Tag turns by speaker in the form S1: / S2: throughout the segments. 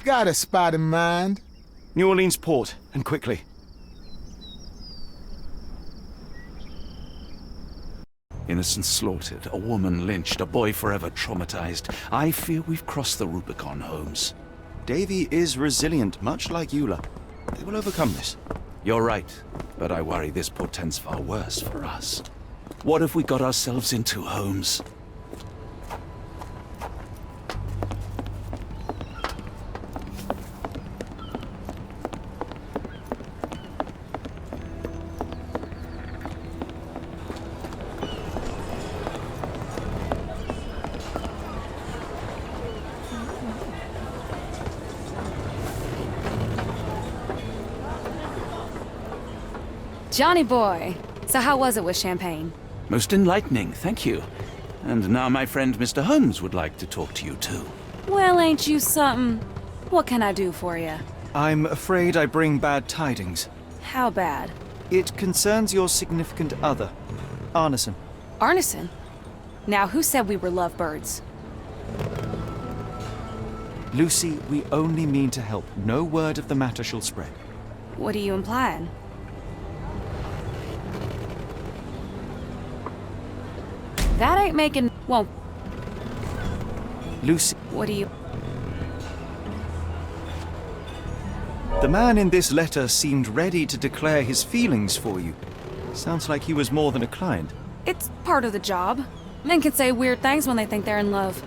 S1: got a spot in mind.
S2: New Orleans port, and quickly. Innocents slaughtered, a woman lynched, a boy forever traumatized. I fear we've crossed the Rubicon, Holmes. Davy is resilient, much like Eula. They will overcome this. You're right, but I worry this portends far worse for us. What have we got ourselves into, Holmes?
S3: Johnny boy, so how was it with Champagne?
S2: Most enlightening, thank you. And now my friend Mr. Holmes would like to talk to you too.
S3: Well, ain't you something? What can I do for you?
S4: I'm afraid I bring bad tidings.
S3: How bad?
S4: It concerns your significant other, Arneson.
S3: Arneson? Now, who said we were lovebirds?
S4: Lucy, we only mean to help. No word of the matter shall spread.
S3: What are you implying? That ain't making... Won't...
S4: Lucy...
S3: What do you...
S4: The man in this letter seemed ready to declare his feelings for you. Sounds like he was more than a client.
S3: It's part of the job. Men can say weird things when they think they're in love.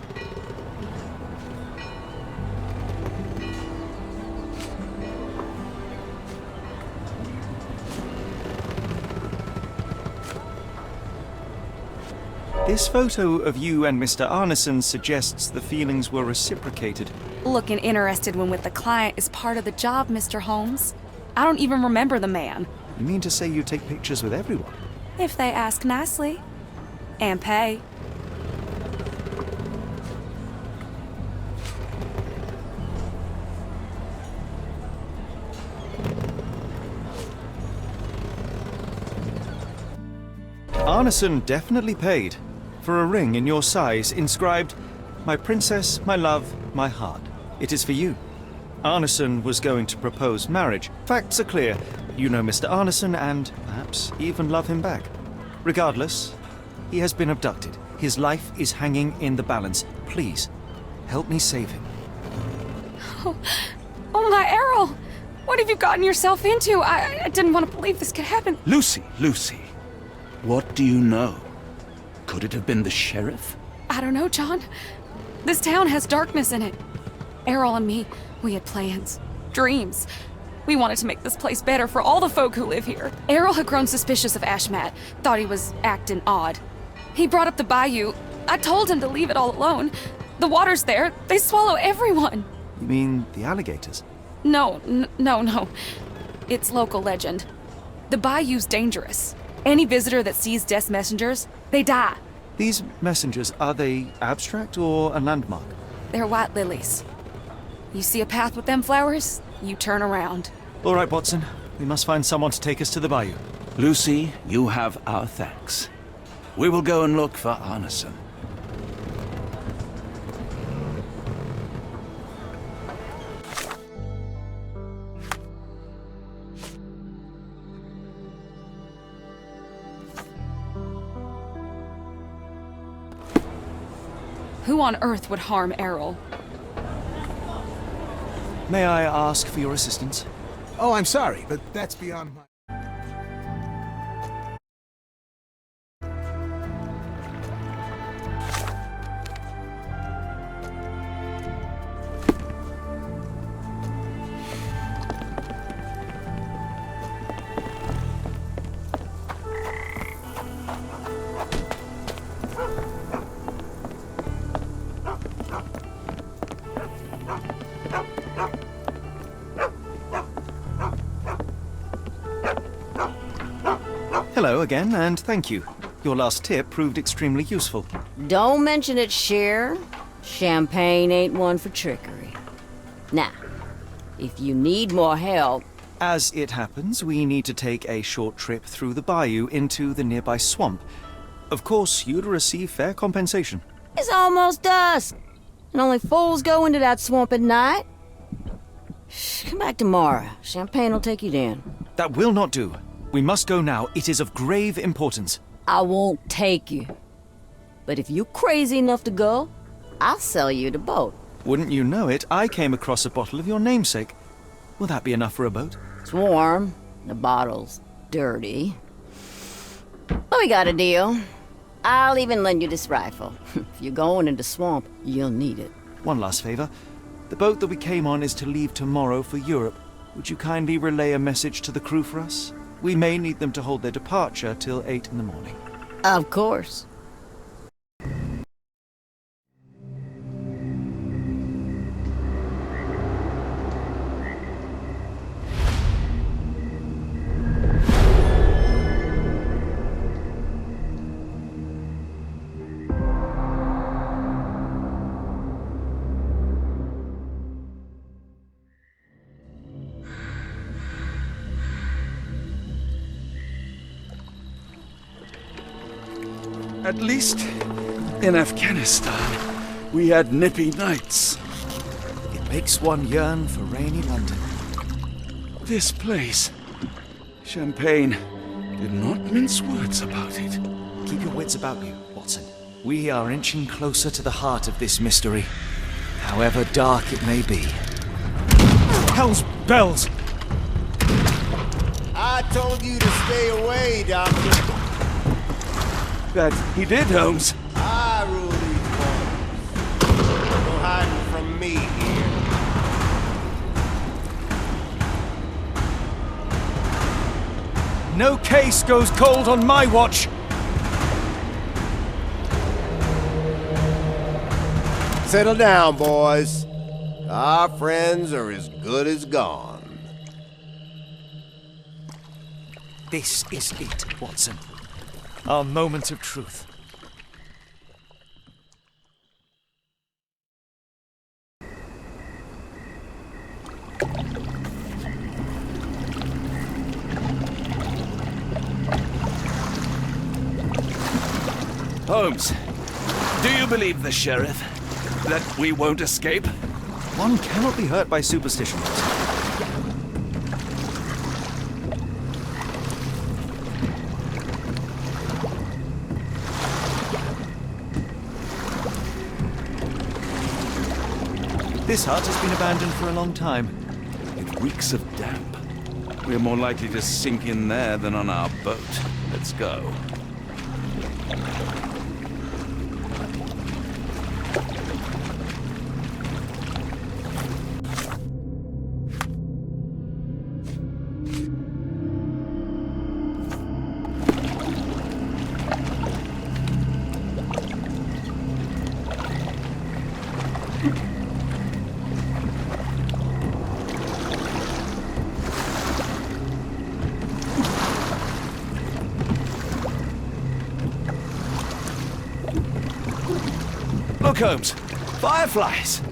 S4: This photo of you and Mr. Arneson suggests the feelings were reciprocated.
S3: Looking interested when with the client is part of the job, Mr. Holmes. I don't even remember the man.
S4: You mean to say you take pictures with everyone?
S3: If they ask nicely. And pay.
S4: Arneson definitely paid for a ring in your size inscribed, "My princess, my love, my heart. It is for you." Arneson was going to propose marriage. Facts are clear. You know Mr. Arneson and perhaps even love him back. Regardless, he has been abducted. His life is hanging in the balance. Please, help me save him.
S3: Oh my Errol! What have you gotten yourself into? I didn't want to believe this could happen.
S2: Lucy, Lucy, what do you know? Could it have been the sheriff?
S3: I don't know, John. This town has darkness in it. Errol and me, we had plans, dreams. We wanted to make this place better for all the folk who live here. Errol had grown suspicious of Ashmat, thought he was acting odd. He brought up the bayou. I told him to leave it all alone. The water's there. They swallow everyone.
S4: You mean the alligators?
S3: No. It's local legend. The bayou's dangerous. Any visitor that sees death's messengers, they die.
S4: These messengers, are they abstract or a landmark?
S3: They're white lilies. You see a path with them flowers, you turn around.
S4: All right, Watson. We must find someone to take us to the bayou.
S2: Lucy, you have our thanks. We will go and look for Arneson.
S3: Who on earth would harm Errol?
S4: May I ask for your assistance?
S1: Oh, I'm sorry, but that's beyond my...
S4: Hello again, and thank you. Your last tip proved extremely useful.
S5: Don't mention it, Cher. Champagne ain't one for trickery. Now, if you need more help...
S4: As it happens, we need to take a short trip through the bayou into the nearby swamp. Of course, you'd receive fair compensation.
S5: It's almost dusk, and only fools go into that swamp at night. Come back tomorrow. Champagne will take you down.
S4: That will not do. We must go now. It is of grave importance.
S5: I won't take you. But if you're crazy enough to go, I'll sell you the boat.
S4: Wouldn't you know it, I came across a bottle of your namesake. Will that be enough for a boat?
S5: It's warm. The bottle's dirty. But we got a deal. I'll even lend you this rifle. If you're going in the swamp, you'll need it.
S4: One last favor. The boat that we came on is to leave tomorrow for Europe. Would you kindly relay a message to the crew for us? We may need them to hold their departure till 8 in the morning.
S5: Of course.
S2: At least in Afghanistan, we had nippy nights.
S4: It makes one yearn for rainy London.
S2: This place, Champagne, did not mince words about it.
S4: Keep your wits about you, Watson. We are inching closer to the heart of this mystery, however dark it may be. Hell's bells!
S6: I told you to stay away, Doctor.
S2: That he did, Holmes.
S6: I rule these waters. No hiding from me here.
S4: No case goes cold on my watch!
S6: Settle down, boys. Our friends are as good as gone.
S4: This is it, Watson. Our moment of truth.
S2: Holmes, do you believe the sheriff? That we won't escape?
S4: One cannot be hurt by superstition. This hut has been abandoned for a long time.
S2: It reeks of damp. We're more likely to sink in there than on our boat. Let's go. Look, Holmes. Fireflies.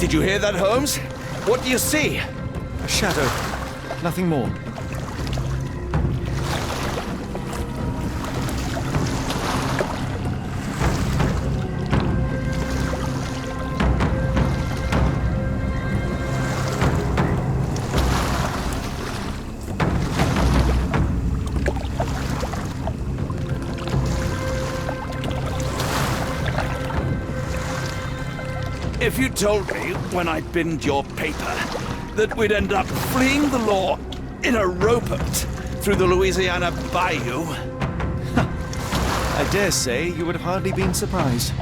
S2: Did you hear that, Holmes? What do you see?
S4: A shadow. Nothing more.
S2: If you told me when I binned your paper that we'd end up fleeing the law in a rowboat through the Louisiana Bayou...
S4: I dare say you would have hardly been surprised.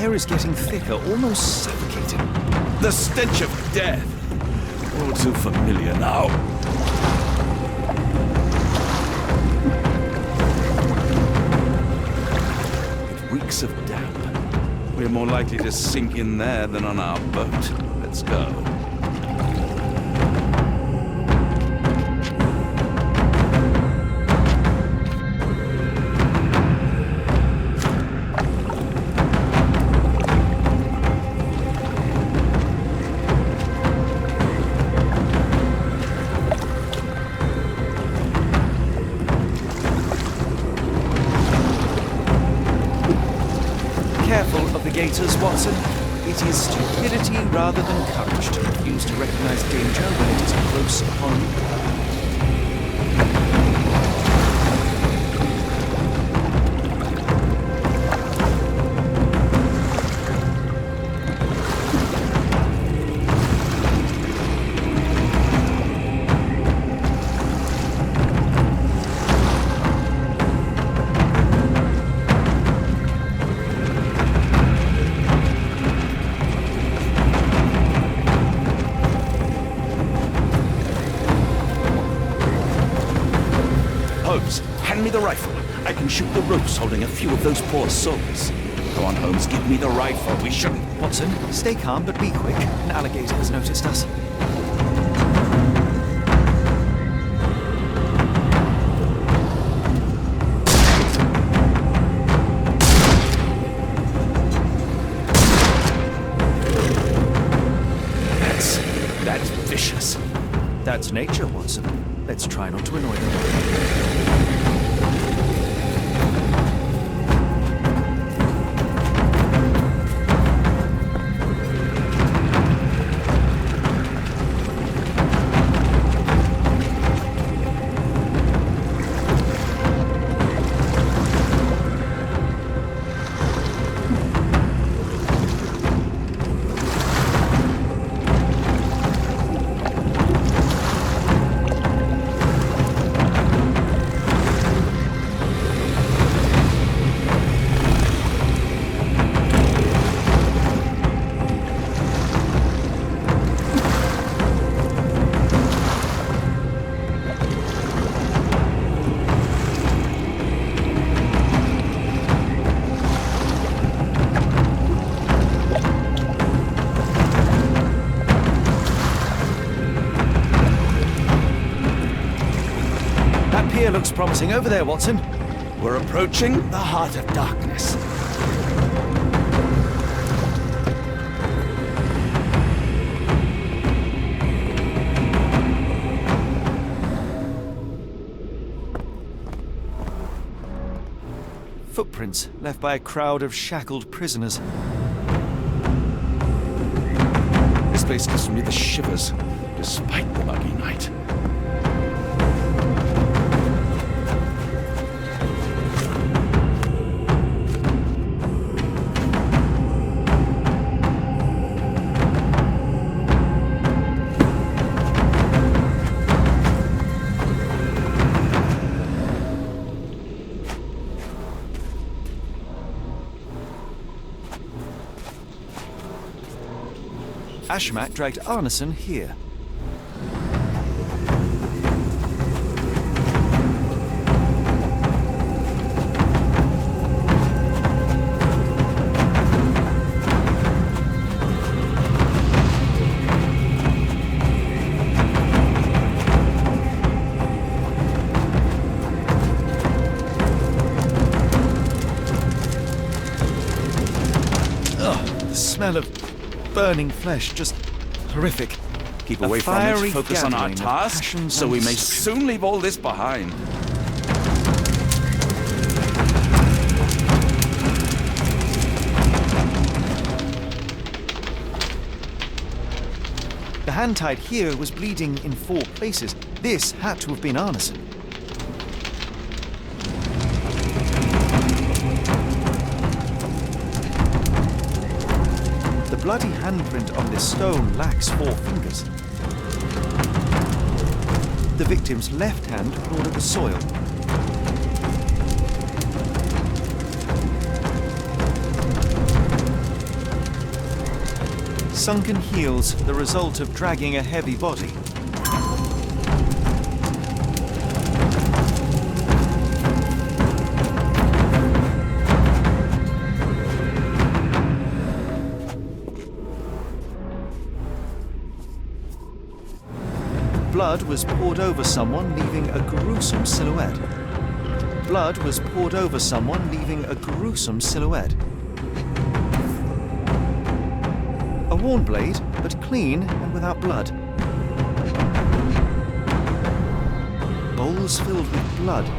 S4: The air is getting thicker, almost suffocating.
S2: The stench of death. All too familiar now. It reeks of damp. We're more likely to sink in there than on our boat. Let's go.
S4: Careful of the gators, Watson. It is stupidity rather than courage to refuse to recognize danger when it is close upon you.
S2: Holmes, hand me the rifle. I can shoot the ropes holding a few of those poor souls. Go on, Holmes, give me the rifle. We shouldn't...
S4: Watson, stay calm, but be quick. An alligator has noticed us.
S2: That's vicious.
S4: That's nature, Watson. Let's try not to annoy them. Pier looks promising over there, Watson.
S2: We're approaching the heart of darkness.
S4: Footprints left by a crowd of shackled prisoners.
S2: This place gives me the shivers, despite the muggy night.
S4: Ashmak dragged Arneson here. The smell of burning flesh, just horrific.
S2: Keep
S4: A
S2: away from
S4: fiery
S2: it, focus on our
S4: gathering of
S2: task,
S4: passions
S2: so
S4: and
S2: we may soon leave all this behind.
S4: The hand tied here was bleeding in 4 places. This had to have been Arneson. The bloody handprint on this stone lacks 4 fingers. The victim's left hand clawed at the soil. Sunken heels, the result of dragging a heavy body. Blood was poured over someone, leaving a gruesome silhouette. Blood was poured over someone, leaving a gruesome silhouette. A worn blade, but clean and without blood. Bowls filled with blood.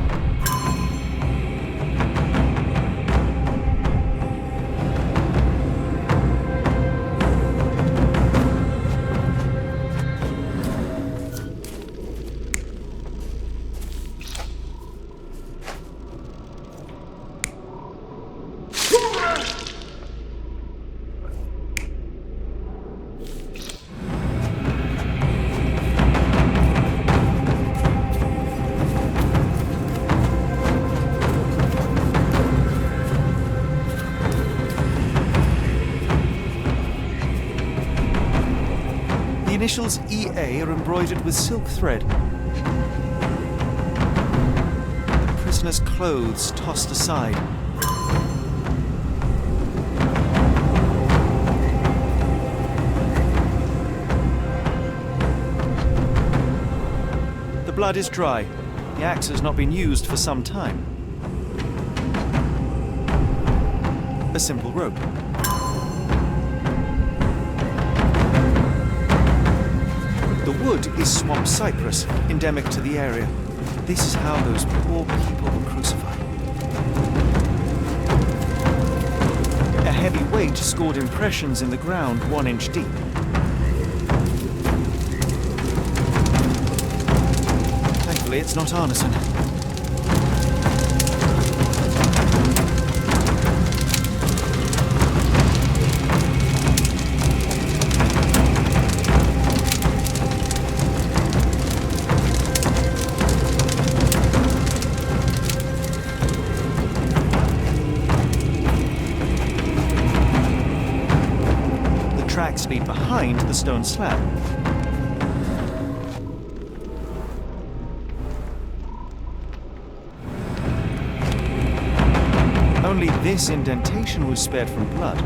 S4: The initials EA are embroidered with silk thread. The prisoner's clothes tossed aside. The blood is dry. The axe has not been used for some time. A simple rope. The wood is swamp cypress, endemic to the area. This is how those poor people were crucified. A heavy weight scored impressions in the ground 1 inch deep. Thankfully, it's not Arneson. Tracks lead behind the stone slab. Only this indentation was spared from blood.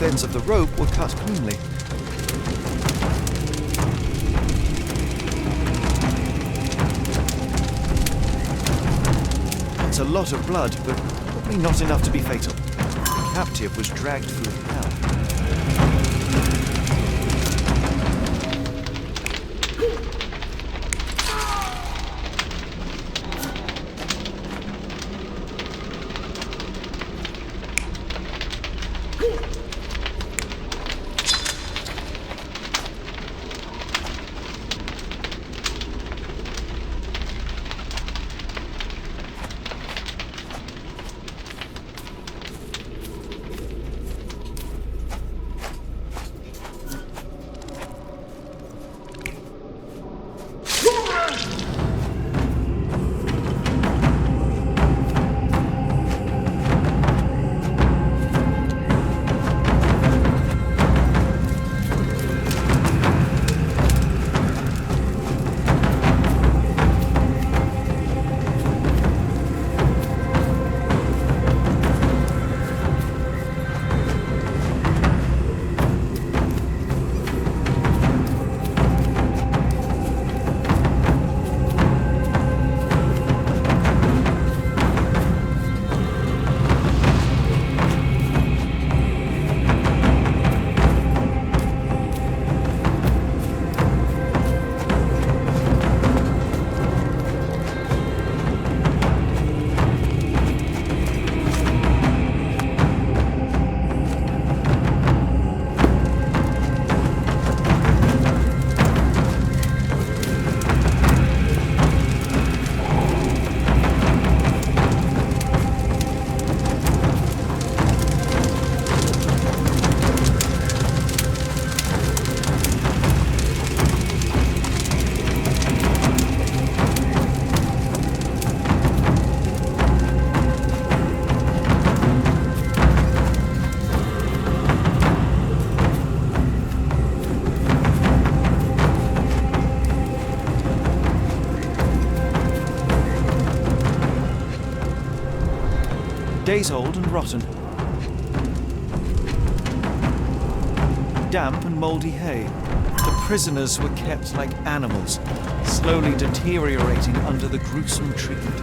S4: both ends of the rope were cut cleanly. It's a lot of blood, but probably not enough to be fatal. The captive was dragged through hell. Days old and rotten. Damp and mouldy hay. The prisoners were kept like animals, slowly deteriorating under the gruesome treatment.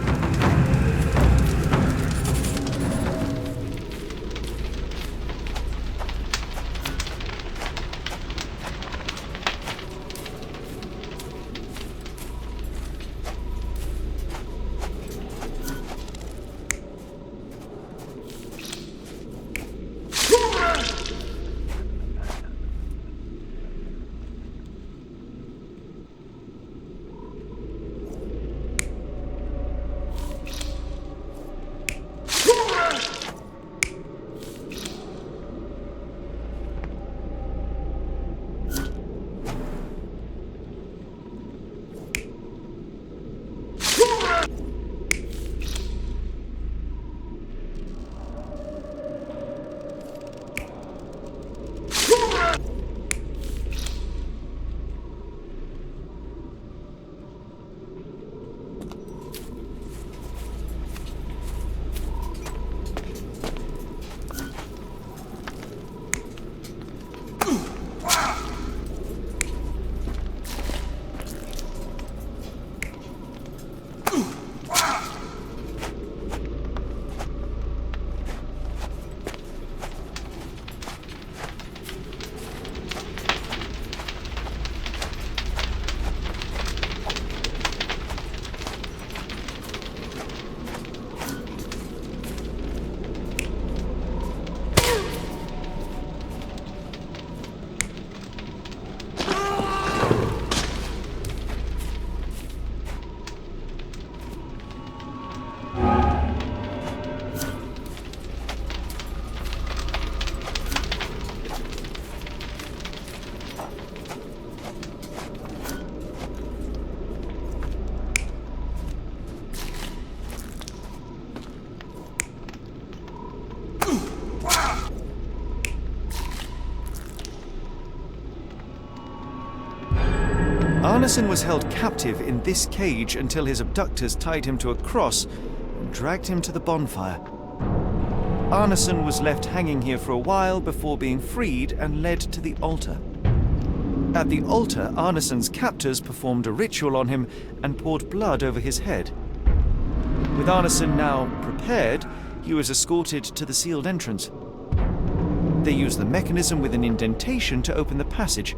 S4: Arneson was held captive in this cage until his abductors tied him to a cross and dragged him to the bonfire. Arneson was left hanging here for a while before being freed and led to the altar. At the altar, Arneson's captors performed a ritual on him and poured blood over his head. With Arneson now prepared, he was escorted to the sealed entrance. They used the mechanism with an indentation to open the passage.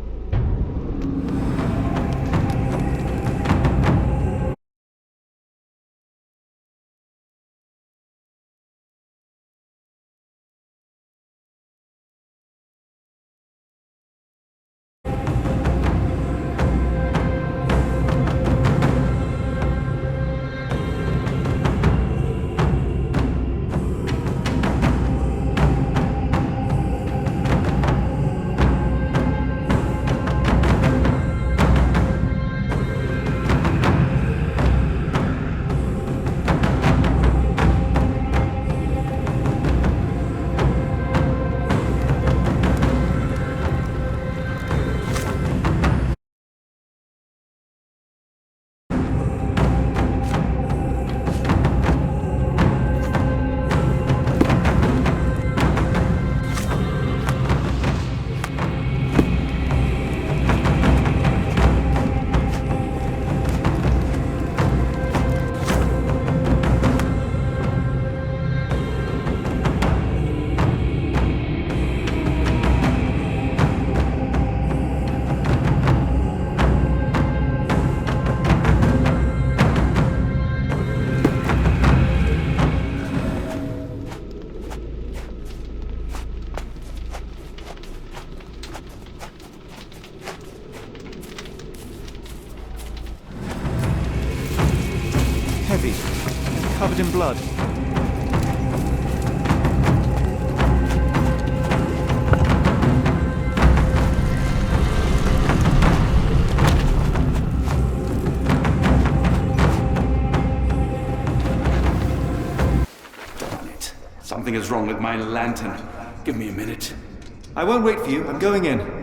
S4: Heavy and covered in blood.
S2: Darn it. Something is wrong with my lantern. Give me a minute.
S4: I won't wait for you. I'm going in.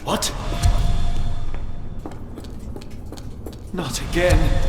S2: What?
S4: Not again.